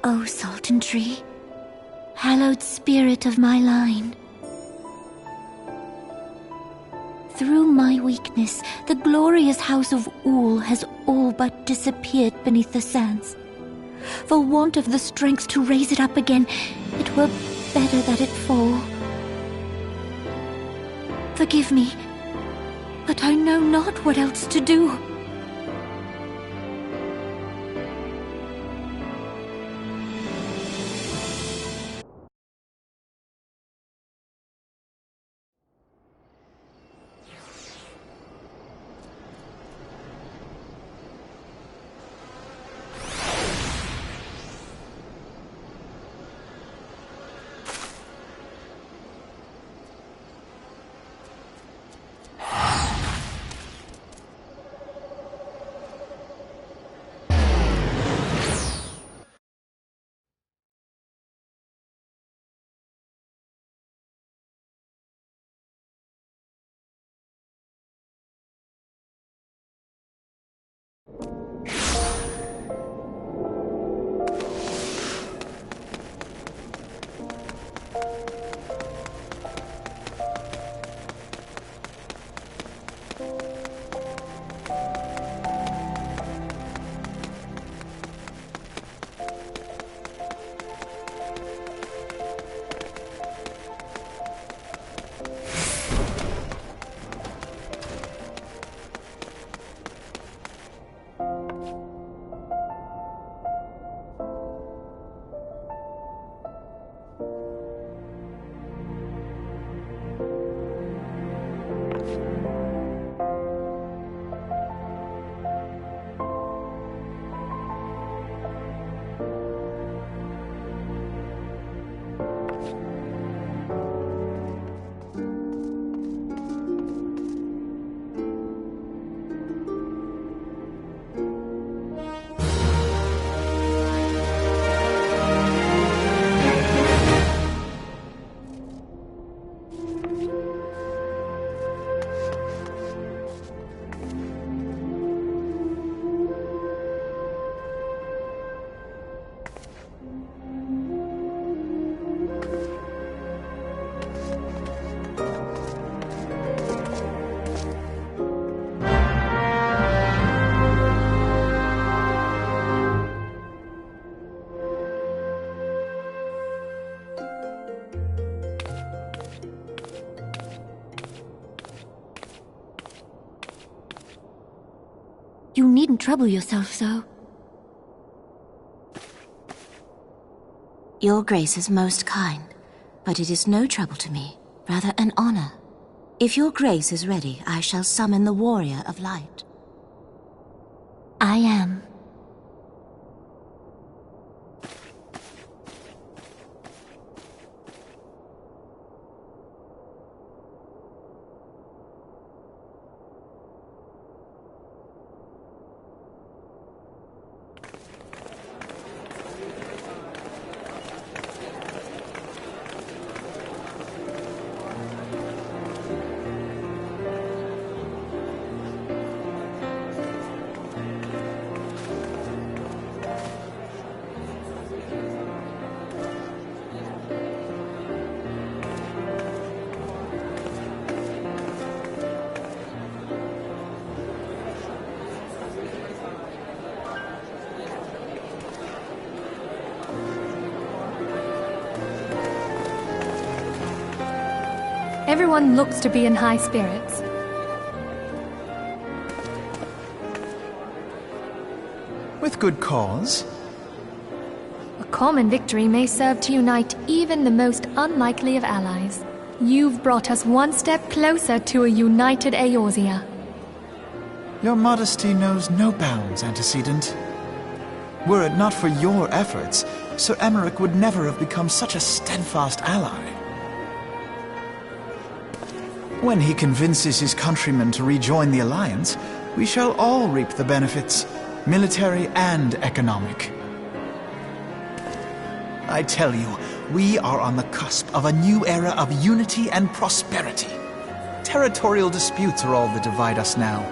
O Sultan Tree, hallowed spirit of my line. Through my weakness, the glorious house of Ul has all but disappeared beneath the sands. For want of the strength to raise it up again, it were better that it fall. Forgive me, but I know not what else to do. You needn't trouble yourself so. Your Grace is most kind, but it is no trouble to me, rather an honor. If your Grace is ready, I shall summon the Warrior of Light. I am. Everyone looks to be in high spirits. With good cause. A common victory may serve to unite even the most unlikely of allies. You've brought us one step closer to a united Eorzea. Your modesty knows no bounds, Antecedent. Were it not for your efforts, Sir Emmerich would never have become such a steadfast ally. When he convinces his countrymen to rejoin the Alliance, we shall all reap the benefits, military and economic. I tell you, we are on the cusp of a new era of unity and prosperity. Territorial disputes are all that divide us now,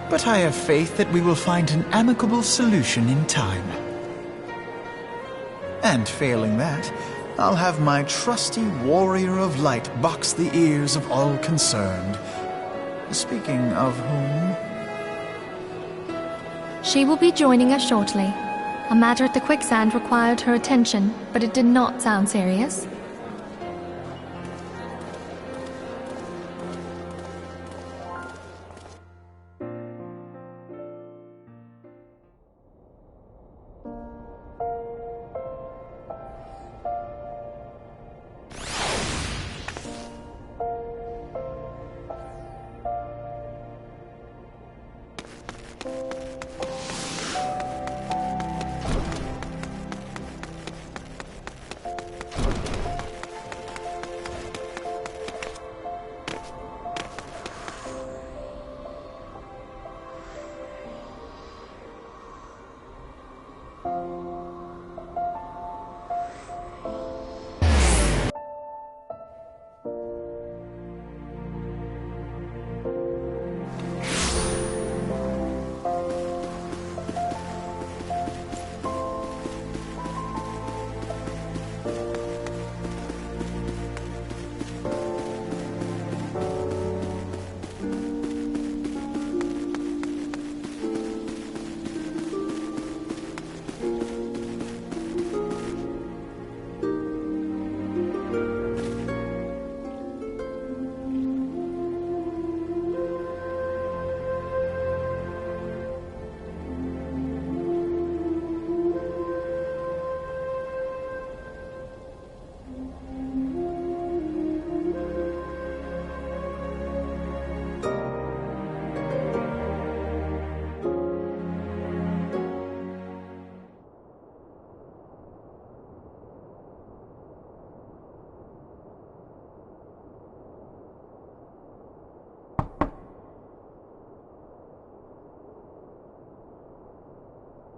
but I have faith that we will find an amicable solution in time. And failing that, I'll have my trusty warrior of light box the ears of all concerned. Speaking of whom... She will be joining us shortly. A matter at the quicksand required her attention, but it did not sound serious.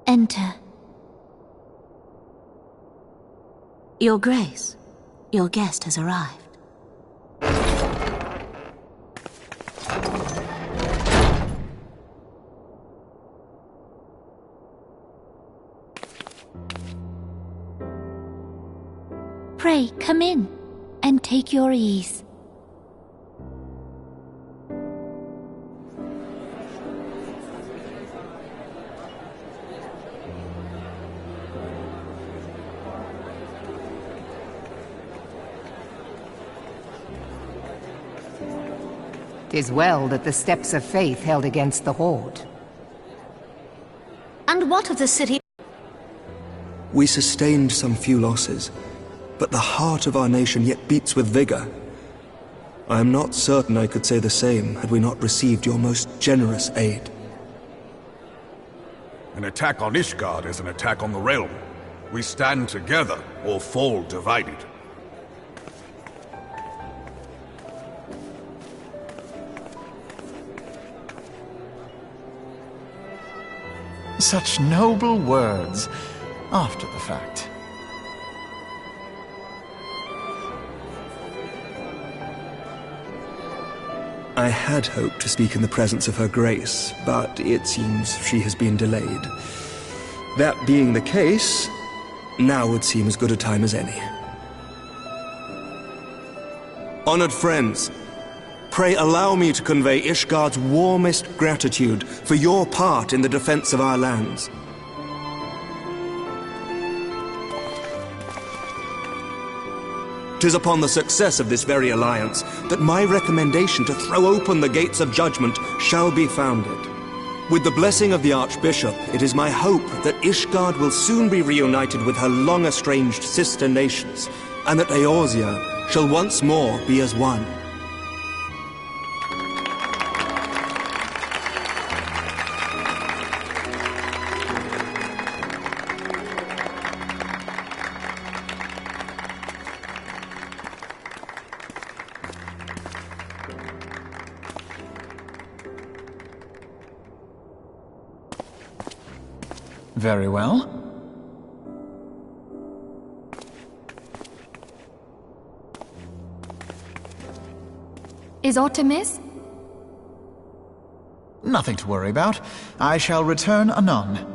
Enter. Your Grace, your guest has arrived. Pray, come in, and take your ease. "'Tis well that the steps of faith held against the Horde. And what of the city? We sustained some few losses, but the heart of our nation yet beats with vigor. I am not certain I could say the same had we not received your most generous aid. An attack on Ishgard is an attack on the realm. We stand together or fall divided. Such noble words, after the fact. I had hoped to speak in the presence of her Grace, but it seems she has been delayed. That being the case, now would seem as good a time as any. Honored friends, pray allow me to convey Ishgard's warmest gratitude for your part in the defense of our lands. "'Tis upon the success of this very alliance that my recommendation to throw open the gates of judgment shall be founded. With the blessing of the Archbishop, it is my hope that Ishgard will soon be reunited with her long-estranged sister nations, and that Eorzea shall once more be as one. Very well. Is aught amiss? Nothing to worry about. I shall return anon.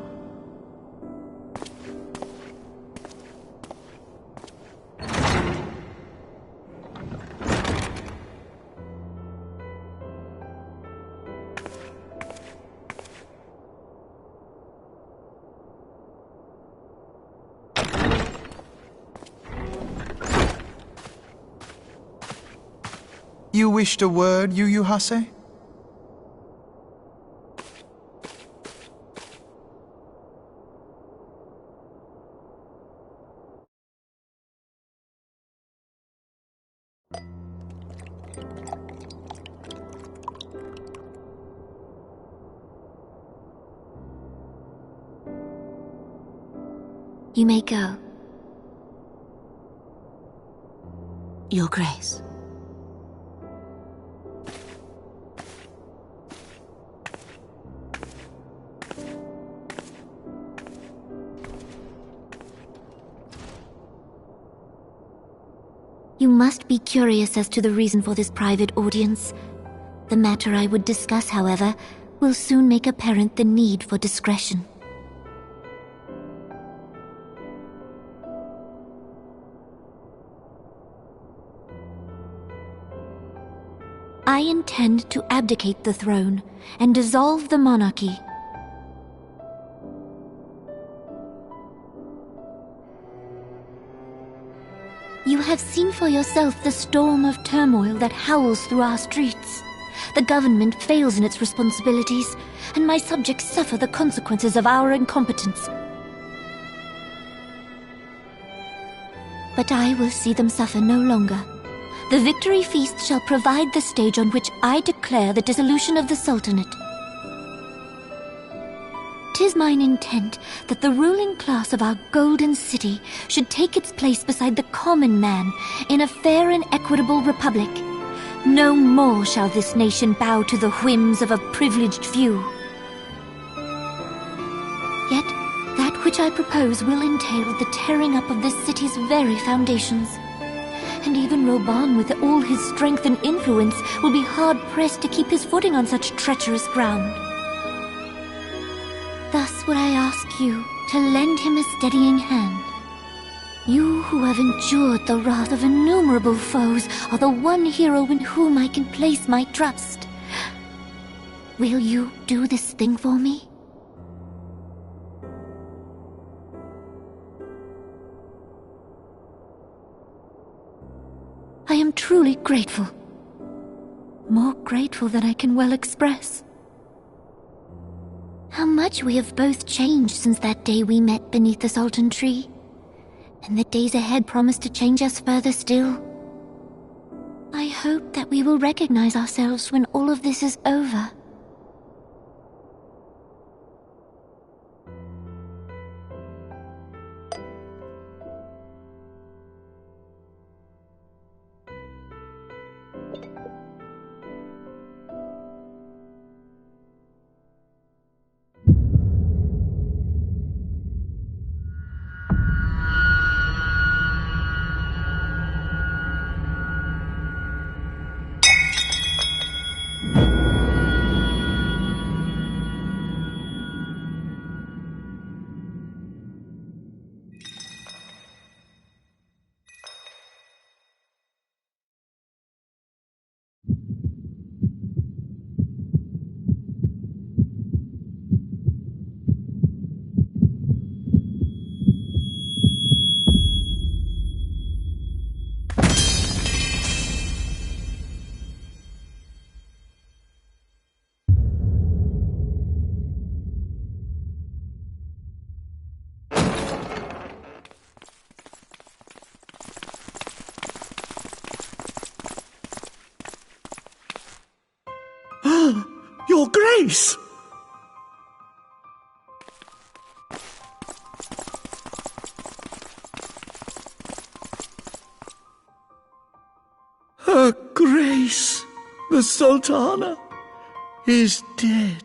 You wished a word, Yu Hase? You may go. Your Grace. You must be curious as to the reason for this private audience. The matter I would discuss, however, will soon make apparent the need for discretion. I intend to abdicate the throne and dissolve the monarchy. You have seen for yourself the storm of turmoil that howls through our streets. The government fails in its responsibilities, and my subjects suffer the consequences of our incompetence. But I will see them suffer no longer. The victory feast shall provide the stage on which I declare the dissolution of the Sultanate. 'Tis mine intent that the ruling class of our golden city should take its place beside the common man in a fair and equitable republic. No more shall this nation bow to the whims of a privileged few. Yet, that which I propose will entail the tearing up of this city's very foundations. And even Roban, with all his strength and influence, will be hard-pressed to keep his footing on such treacherous ground. Thus would I ask you to lend him a steadying hand. You who have endured the wrath of innumerable foes are the one hero in whom I can place my trust. Will you do this thing for me? I am truly grateful. More grateful than I can well express. How much we have both changed since that day we met beneath the Sultan tree. And the days ahead promise to change us further still. I hope that we will recognize ourselves when all of this is over. Your Grace! Her Grace, the Sultana, is dead.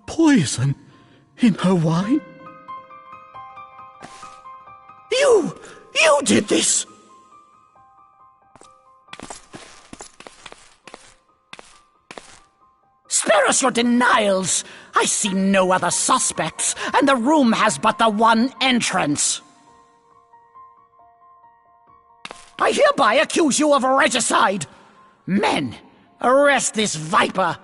Poison in her wine? You did this! Spare us your denials! I see no other suspects, and the room has but the one entrance. I hereby accuse you of regicide! Men, arrest this viper!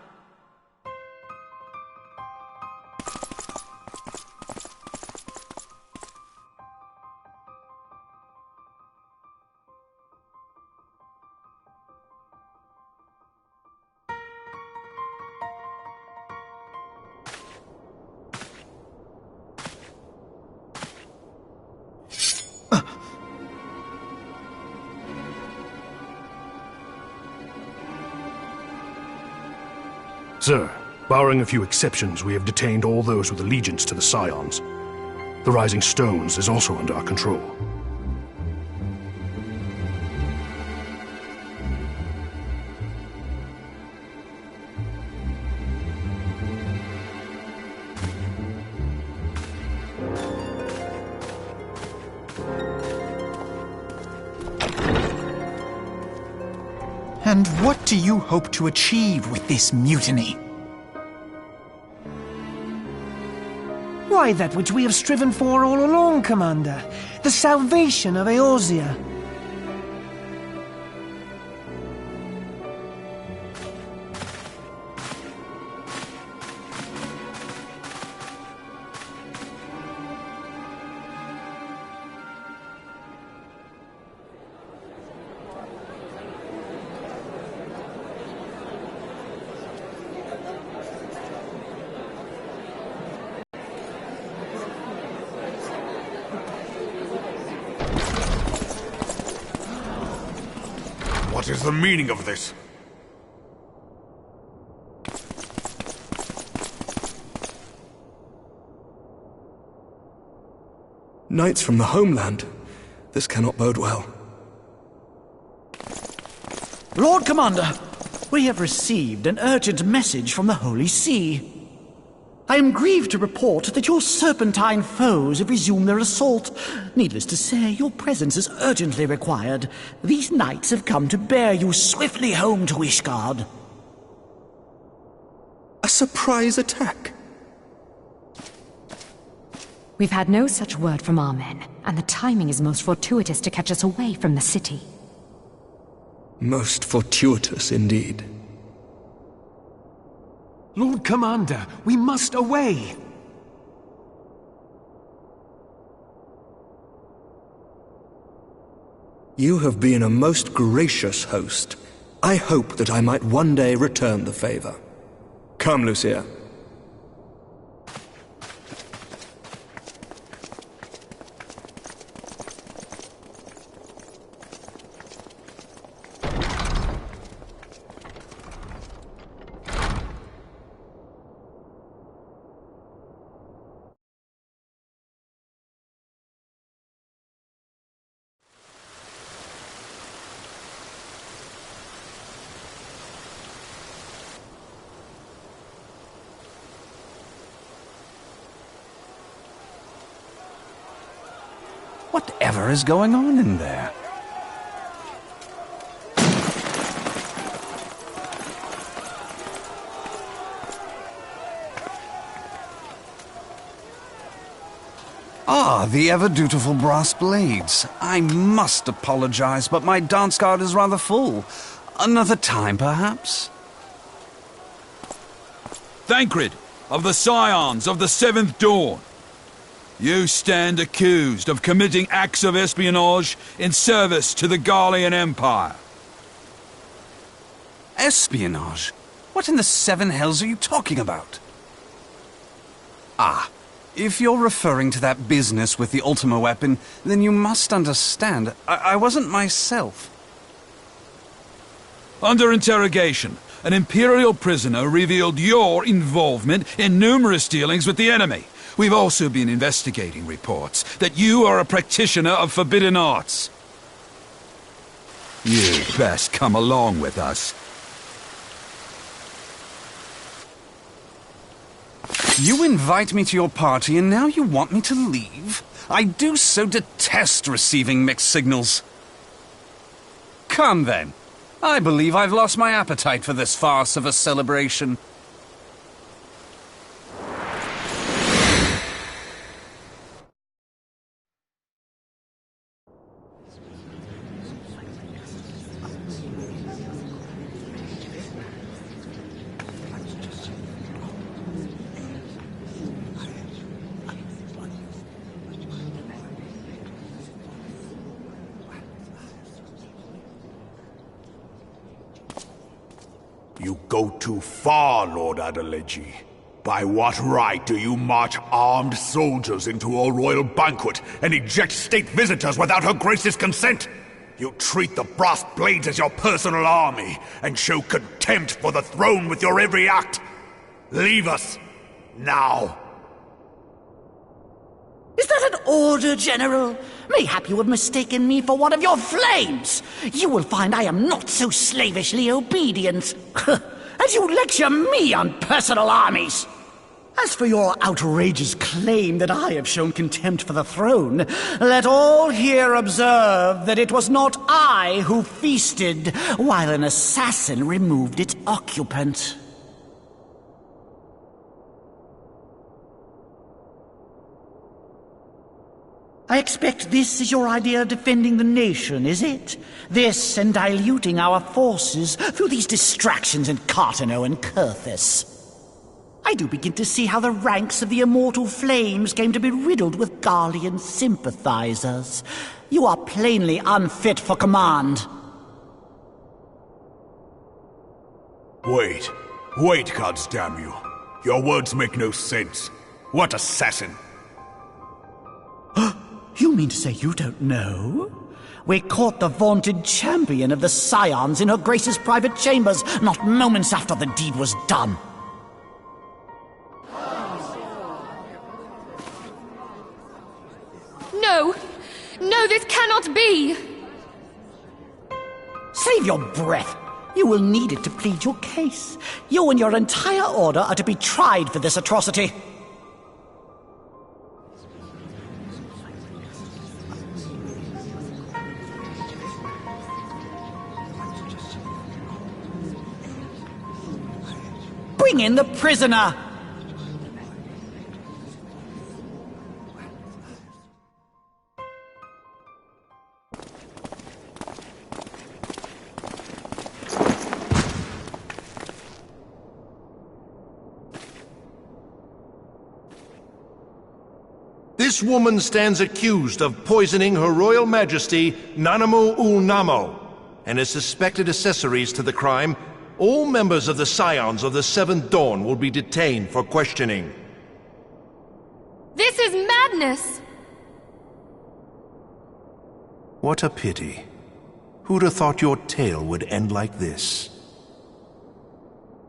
Sir, barring a few exceptions, we have detained all those with allegiance to the Scions. The Rising Stones is also under our control. And what do you hope to achieve with this mutiny? Why, that which we have striven for all along, Commander. The salvation of Eorzea. What is the meaning of this? Knights from the homeland. This cannot bode well. Lord Commander, we have received an urgent message from the Holy See. I am grieved to report that your serpentine foes have resumed their assault. Needless to say, your presence is urgently required. These knights have come to bear you swiftly home to Ishgard. A surprise attack? We've had no such word from our men, and the timing is most fortuitous to catch us away from the city. Most fortuitous indeed. Lord Commander, we must away! You have been a most gracious host. I hope that I might one day return the favor. Come, Lucia. Whatever is going on in there? Ah, the ever-dutiful brass blades. I must apologize, but my dance card is rather full. Another time, perhaps? Thancred, of the Scions of the Seventh Dawn. You stand accused of committing acts of espionage in service to the Garlean Empire. Espionage? What in the seven hells are you talking about? Ah, if you're referring to that business with the Ultima weapon, then you must understand, I wasn't myself. Under interrogation, an Imperial prisoner revealed your involvement in numerous dealings with the enemy. We've also been investigating reports that you are a practitioner of forbidden arts. You'd best come along with us. You invite me to your party and now you want me to leave? I do so detest receiving mixed signals. Come then. I believe I've lost my appetite for this farce of a celebration. You go too far, Lord Adeleji. By what right do you march armed soldiers into a royal banquet and eject state visitors without her grace's consent? You treat the brass blades as your personal army and show contempt for the throne with your every act. Leave us! Now! Is that an order, General? Mayhap you have mistaken me for one of your flames. You will find I am not so slavishly obedient. As you lecture me on personal armies. As for your outrageous claim that I have shown contempt for the throne, let all here observe that it was not I who feasted while an assassin removed its occupant. I expect this is your idea of defending the nation, is it? This and diluting our forces through these distractions in Cartano and Kurthis. I do begin to see how the ranks of the immortal flames came to be riddled with Garlean sympathizers. You are plainly unfit for command. Wait, goddamn you. Your words make no sense. What assassin? You mean to say you don't know? We caught the vaunted champion of the Scions in her Grace's private chambers, not moments after the deed was done. No! No, this cannot be! Save your breath. You will need it to plead your case. You and your entire order are to be tried for this atrocity. Bring in the prisoner! This woman stands accused of poisoning Her Royal Majesty Nanamu ul Namo, and as suspected accessories to the crime, all members of the Scions of the Seventh Dawn will be detained for questioning. This is madness! What a pity. Who'd have thought your tale would end like this?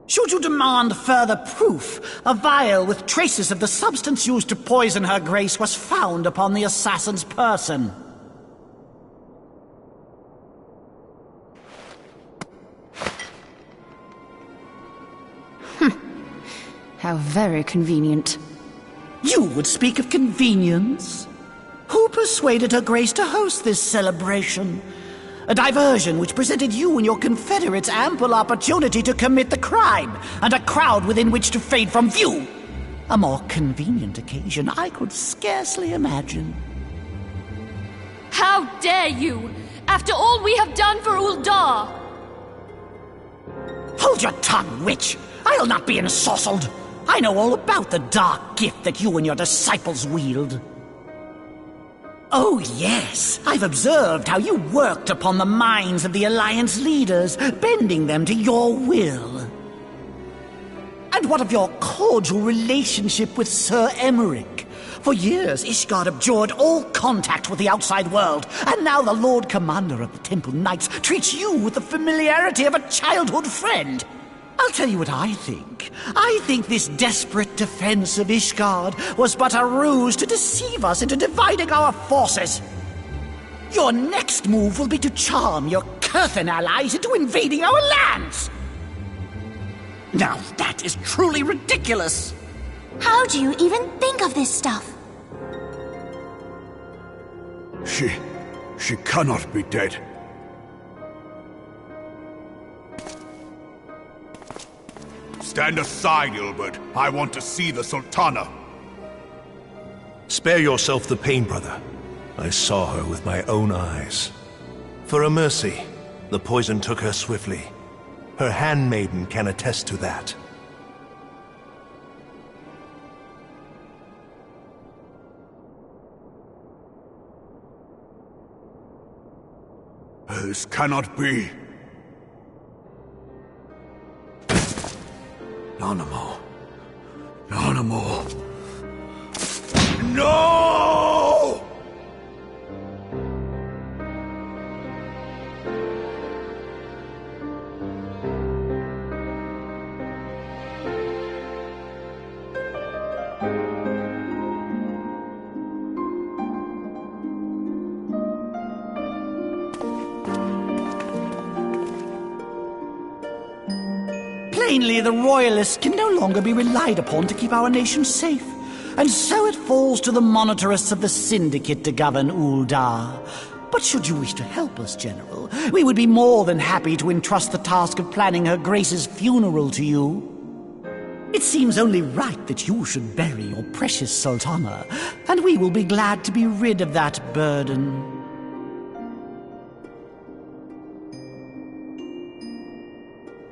Should you demand further proof, a vial with traces of the substance used to poison Her Grace was found upon the assassin's person. How very convenient. You would speak of convenience? Who persuaded Her Grace to host this celebration? A diversion which presented you and your confederates ample opportunity to commit the crime, and a crowd within which to fade from view. A more convenient occasion I could scarcely imagine. How dare you! After all we have done for Uldar! Hold your tongue, witch! I'll not be ensorcelled! I know all about the dark gift that you and your disciples wield. Oh, yes. I've observed how you worked upon the minds of the Alliance leaders, bending them to your will. And what of your cordial relationship with Sir Emmerich? For years, Ishgard abjured all contact with the outside world, and now the Lord Commander of the Temple Knights treats you with the familiarity of a childhood friend. I'll tell you what I think. I think this desperate defense of Ishgard was but a ruse to deceive us into dividing our forces. Your next move will be to charm your Kurthan allies into invading our lands. Now that is truly ridiculous. How do you even think of this stuff? She cannot be dead. Stand aside, Ilbert. I want to see the Sultana. Spare yourself the pain, brother. I saw her with my own eyes. For a mercy, the poison took her swiftly. Her handmaiden can attest to that. This cannot be. Nanamo. No! Plainly, the Royalists can no longer be relied upon to keep our nation safe. And so it falls to the monitorists of the Syndicate to govern Uldar. But should you wish to help us, General, we would be more than happy to entrust the task of planning Her Grace's funeral to you. It seems only right that you should bury your precious Sultana, and we will be glad to be rid of that burden.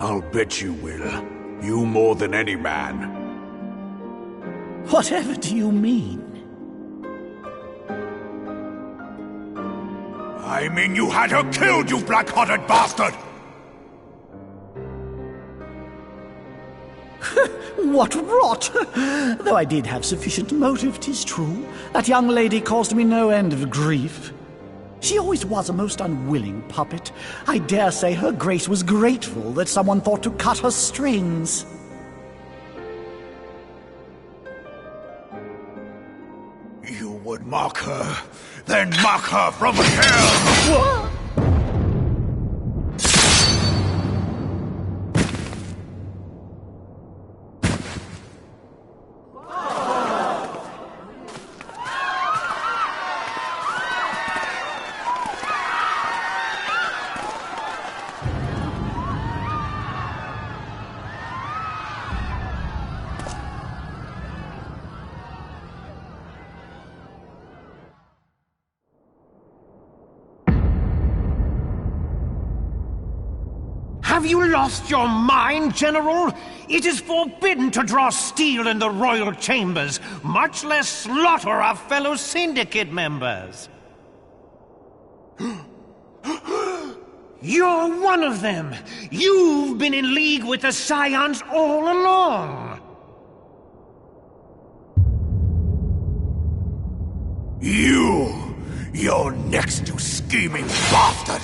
I'll bet you will. You more than any man. Whatever do you mean? I mean you had her killed, you black-hearted bastard! What rot! Though I did have sufficient motive, 'tis true. That young lady caused me no end of grief. She always was a most unwilling puppet. I dare say Her Grace was grateful that someone thought to cut her strings. You would mock her, then mock her from hell! What? Have you lost your mind, General? It is forbidden to draw steel in the royal chambers, much less slaughter our fellow Syndicate members. You're one of them! You've been in league with the Scions all along! You're next, you scheming bastard!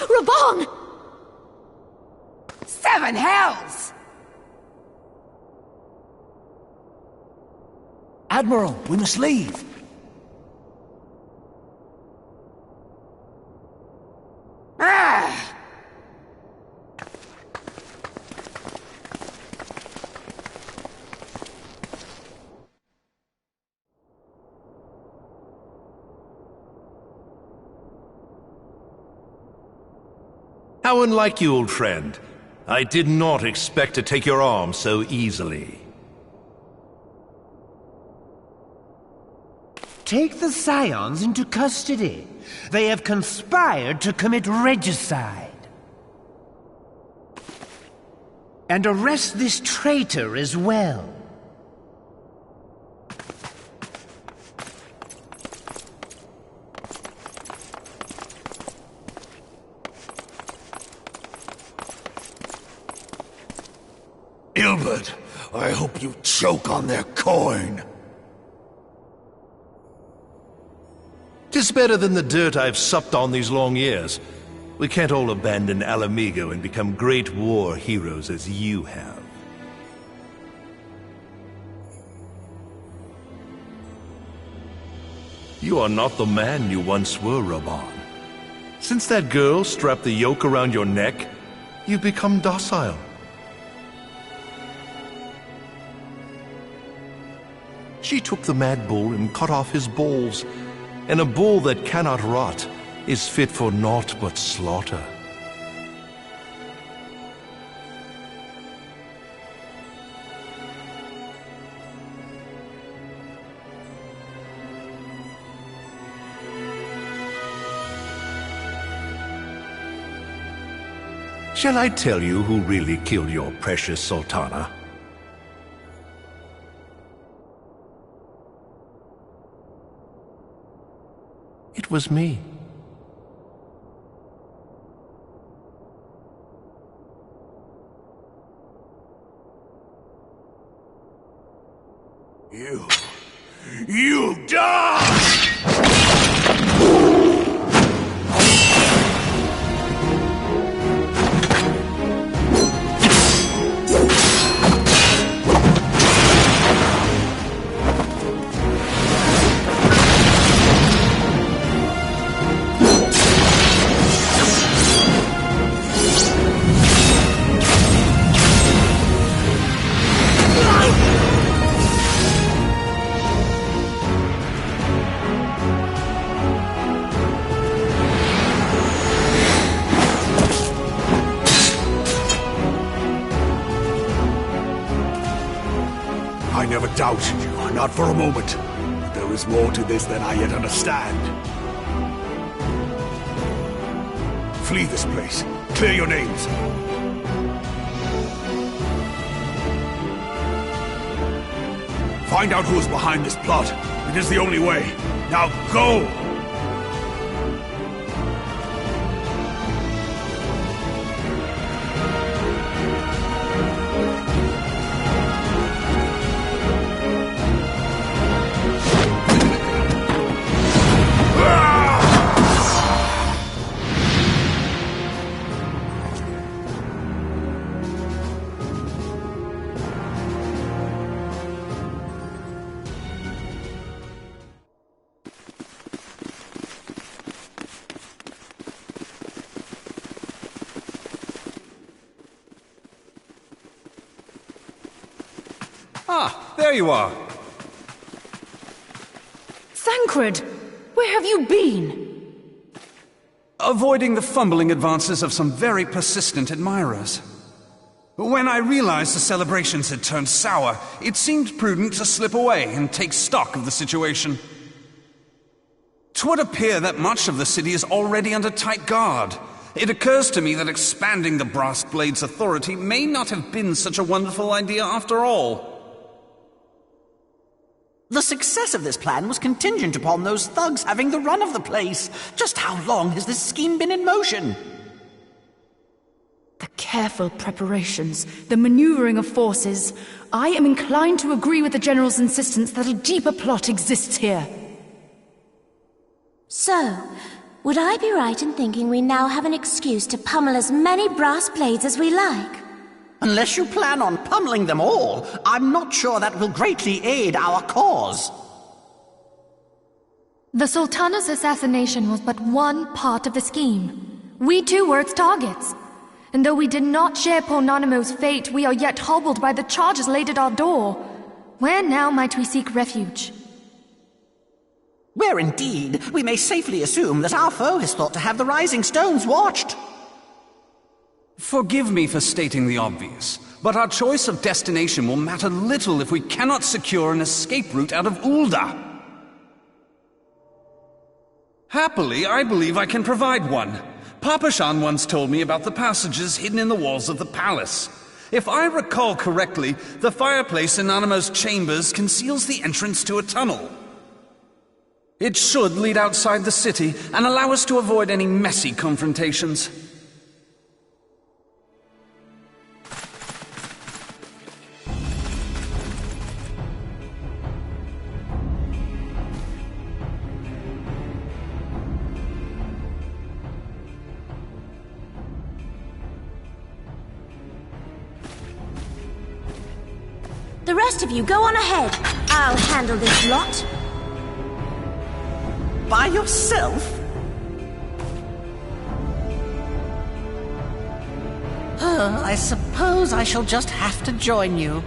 Raban! Seven hells! Admiral, we must leave. Ah! How unlike you, old friend. I did not expect to take your arm so easily. Take the Scions into custody. They have conspired to commit regicide. And arrest this traitor as well. Ilbert, I hope you choke on their coin. 'Tis better than the dirt I've supped on these long years. We can't all abandon Alamigo and become great war heroes as you have. You are not the man you once were, Raban. Since that girl strapped the yoke around your neck, you've become docile. She took the mad bull and cut off his balls, and a bull that cannot rot is fit for naught but slaughter. Shall I tell you who really killed your precious Sultana? It was me. You die! doubt you, not for a moment. But there is more to this than I yet understand. Flee this place. Clear your names. Find out who is behind this plot. It is the only way. Now go! Ah, there you are. Thancred! Where have you been? Avoiding the fumbling advances of some very persistent admirers. When I realized the celebrations had turned sour, it seemed prudent to slip away and take stock of the situation. 'Twould appear that much of the city is already under tight guard. It occurs to me that expanding the Brass Blade's authority may not have been such a wonderful idea after all. The success of this plan was contingent upon those thugs having the run of the place. Just how long has this scheme been in motion? The careful preparations, the maneuvering of forces. I am inclined to agree with the General's insistence that a deeper plot exists here. So, would I be right in thinking we now have an excuse to pummel as many brass blades as we like? Unless you plan on pummeling them all, I'm not sure that will greatly aid our cause. The Sultana's assassination was but one part of the scheme. We too were its targets. And though we did not share poor Nanamo's fate, we are yet hobbled by the charges laid at our door. Where now might we seek refuge? Where indeed, we may safely assume that our foe has thought to have the Rising Stones watched. Forgive me for stating the obvious, but our choice of destination will matter little if we cannot secure an escape route out of Ulda. Happily, I believe I can provide one. Papashan once told me about the passages hidden in the walls of the palace. If I recall correctly, the fireplace in Nanamo's chambers conceals the entrance to a tunnel. It should lead outside the city and allow us to avoid any messy confrontations. The rest of you go on ahead. I'll handle this lot. By yourself? I suppose I shall just have to join you.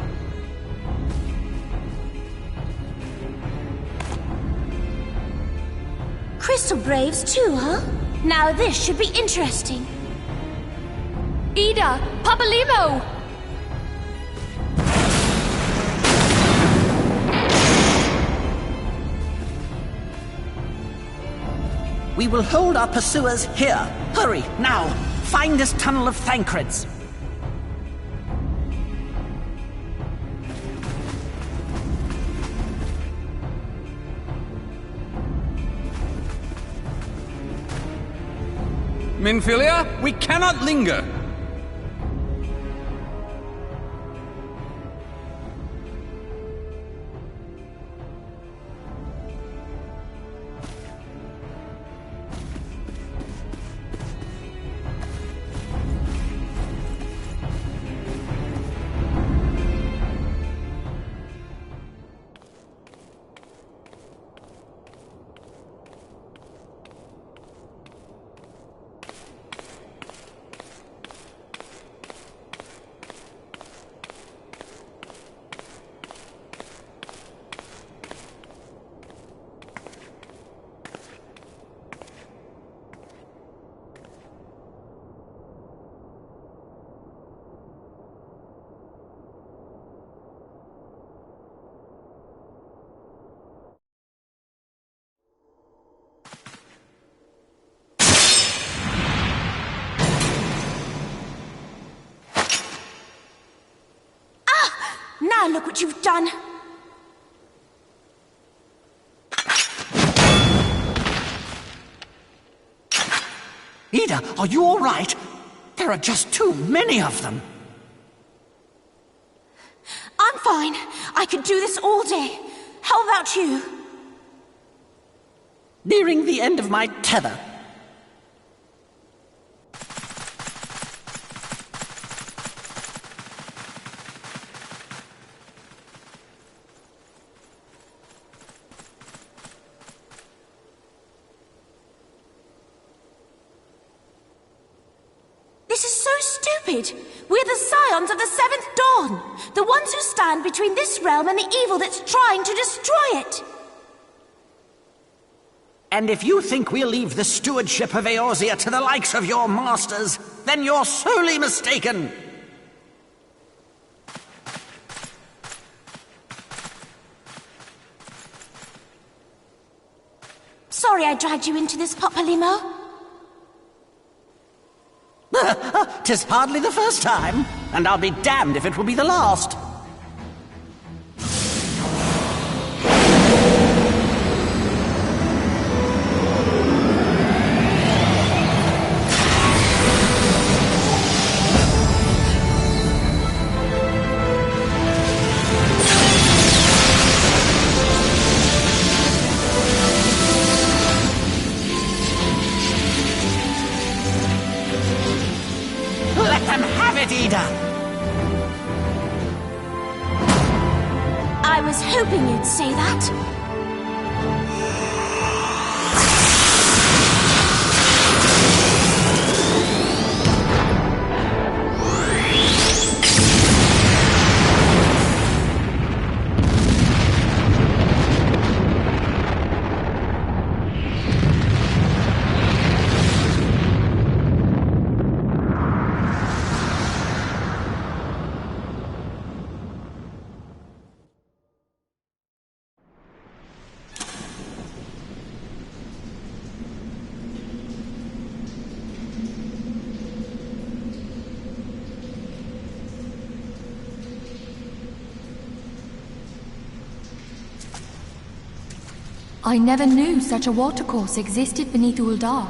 Crystal Braves too, huh? Now this should be interesting. Ida! Papalimo! We will hold our pursuers here. Hurry, now! Find this tunnel of Thancred's. Minfilia, we cannot linger! Now look what you've done. Ida, are you all right? There are just too many of them. I'm fine. I could do this all day. How about you? Nearing the end of my tether. This is so stupid. We're the scions of the Seventh Dawn. The ones who stand between this realm and the evil that's trying to destroy it. And if you think we'll leave the stewardship of Eorzea to the likes of your masters, then you're sorely mistaken. Sorry I dragged you into this, Papalymo. 'Tis hardly the first time, and I'll be damned if it will be the last. Let them have it, Ida! I was hoping you'd say that. I never knew such a watercourse existed beneath Uldar.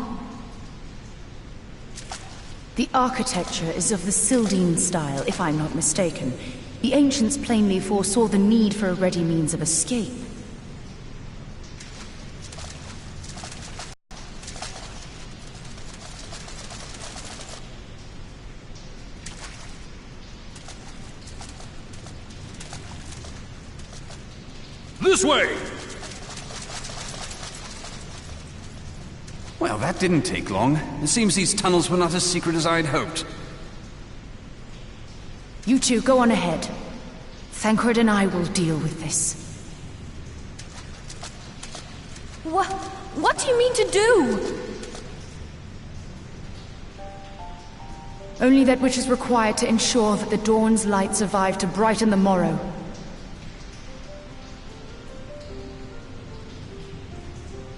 The architecture is of the Sildine style, if I'm not mistaken. The ancients plainly foresaw the need for a ready means of escape. This way! Well, that didn't take long. It seems these tunnels were not as secret as I'd hoped. You two, go on ahead. Thancred and I will deal with this. What do you mean to do? Only that which is required to ensure that the dawn's light survive to brighten the morrow.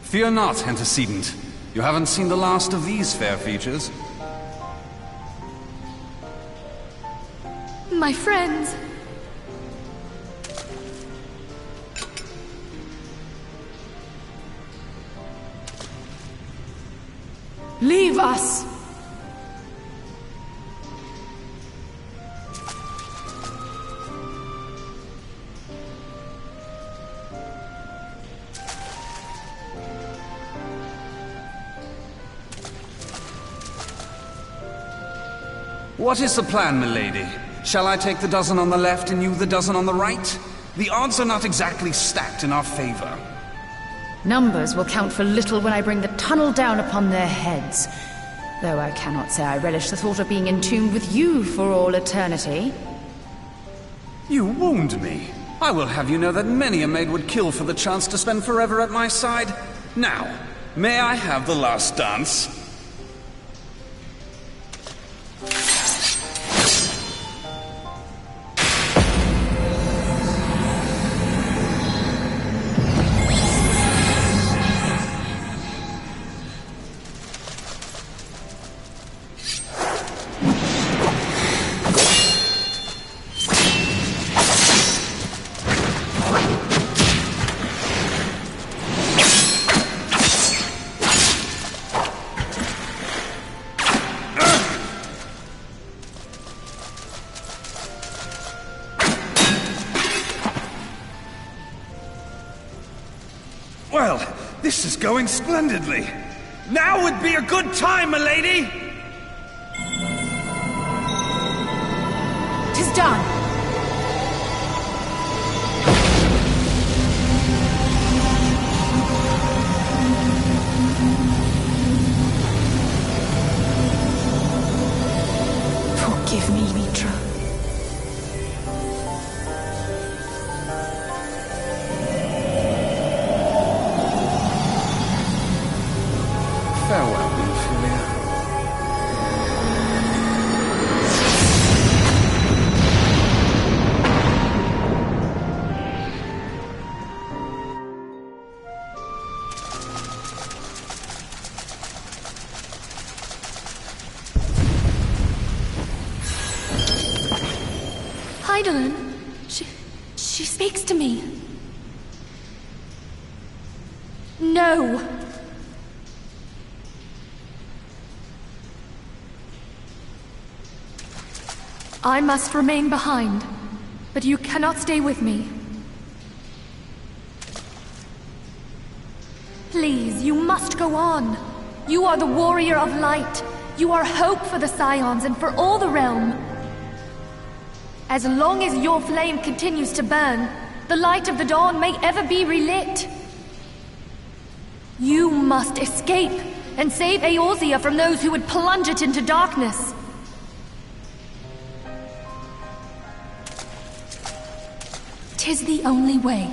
Fear not, antecedent. You haven't seen the last of these fair features. My friends. Leave us! What is the plan, milady? Shall I take the dozen on the left and you the dozen on the right? The odds are not exactly stacked in our favor. Numbers will count for little when I bring the tunnel down upon their heads. Though I cannot say I relish the thought of being entombed with you for all eternity. You wound me. I will have you know that many a maid would kill for the chance to spend forever at my side. Now, may I have the last dance? This is going splendidly. Now would be a good time, milady! 'Tis done. Forgive me, Mitra. Farewell, Ophelia. Heidelin, she speaks to me. No. I must remain behind, but you cannot stay with me. Please, you must go on. You are the warrior of light. You are hope for the Scions and for all the realm. As long as your flame continues to burn, the light of the dawn may ever be relit. You must escape and save Eorzea from those who would plunge it into darkness. 'Tis the only way.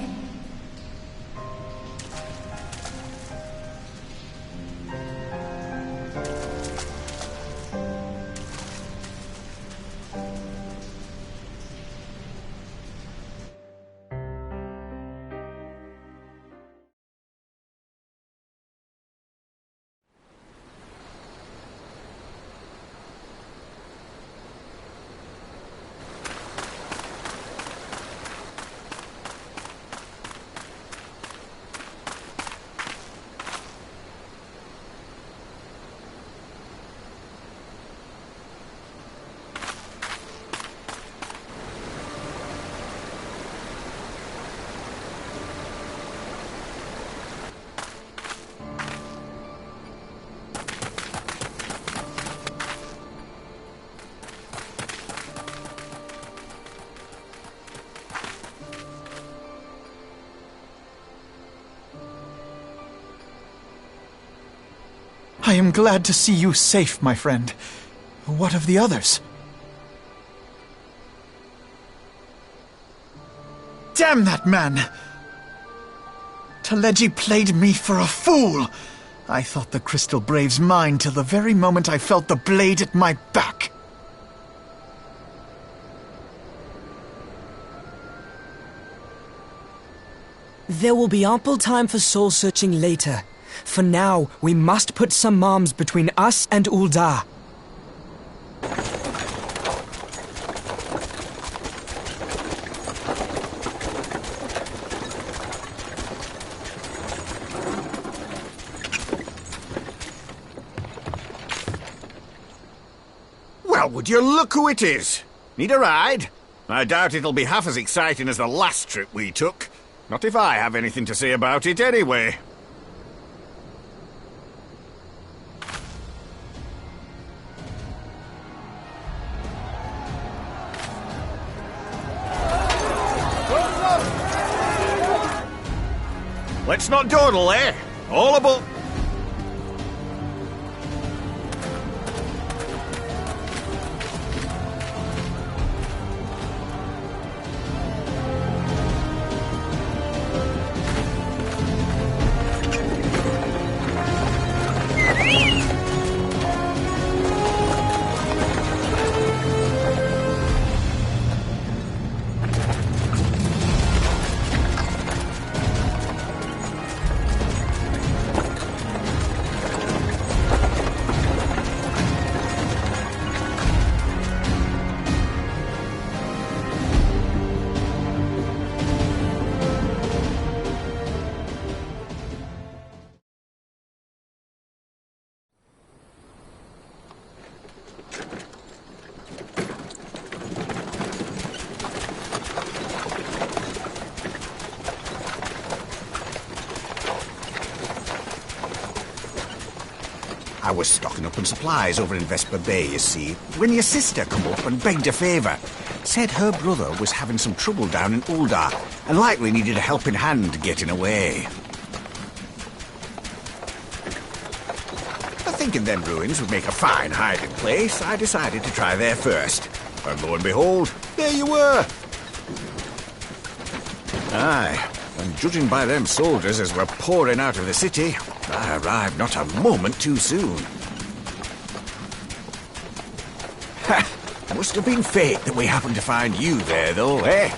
I am glad to see you safe, my friend. What of the others? Damn that man! Taleji played me for a fool! I thought the Crystal Brave's mine till the very moment I felt the blade at my back. There will be ample time for soul-searching later. For now, we must put some arms between us and Ul'dah. Well, would you look who it is? Need a ride? I doubt it'll be half as exciting as the last trip we took. Not if I have anything to say about it anyway. Let's not dawdle, eh? All aboard! was stocking up on supplies over in Vesper Bay, you see, when your sister come up and begged a favour. Said her brother was having some trouble down in Uldar, and likely needed a helping hand getting away. Thinking them ruins would make a fine hiding place, I decided to try there first. And lo and behold, there you were! Aye, and judging by them soldiers as were pouring out of the city, I arrived not a moment too soon. Ha! Must have been fate that we happened to find you there, though, eh?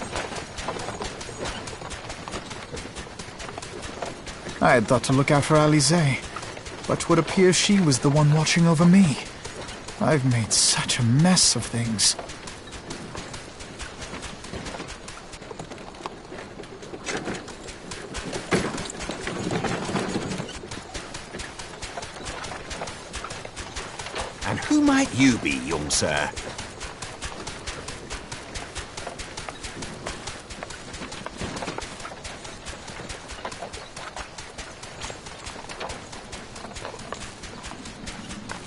I had thought to look out for Alize, but would appear she was the one watching over me. I've made such a mess of things. And who might you be, young sir?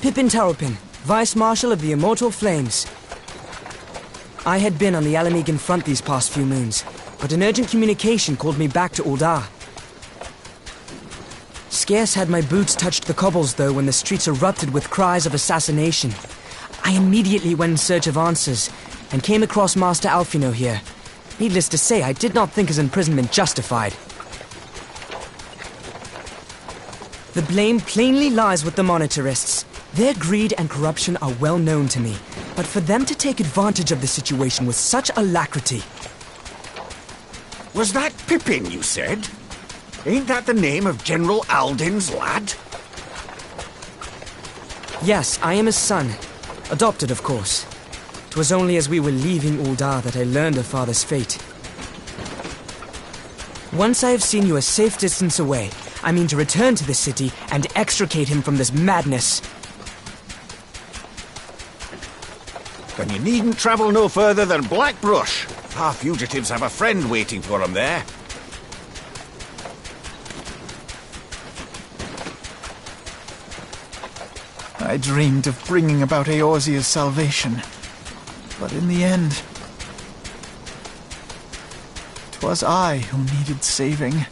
Pippin Taropin, Vice Marshal of the Immortal Flames. I had been on the Alamegan front these past few moons, but an urgent communication called me back to Uldar. Scarce had my boots touched the cobbles, though, when the streets erupted with cries of assassination. I immediately went in search of answers, and came across Master Alfino here. Needless to say, I did not think his imprisonment justified. The blame plainly lies with the Monitarists. Their greed and corruption are well known to me, but for them to take advantage of the situation with such alacrity... Was that Pippin, you said? Ain't that the name of General Alden's lad? Yes, I am his son. Adopted, of course. 'Twas only as we were leaving Uldar that I learned of father's fate. Once I have seen you a safe distance away, I mean to return to the city and extricate him from this madness. Then you needn't travel no further than Blackbrush. Our fugitives have a friend waiting for them there. I dreamed of bringing about Eorzea's salvation, but in the end, 'twas I who needed saving.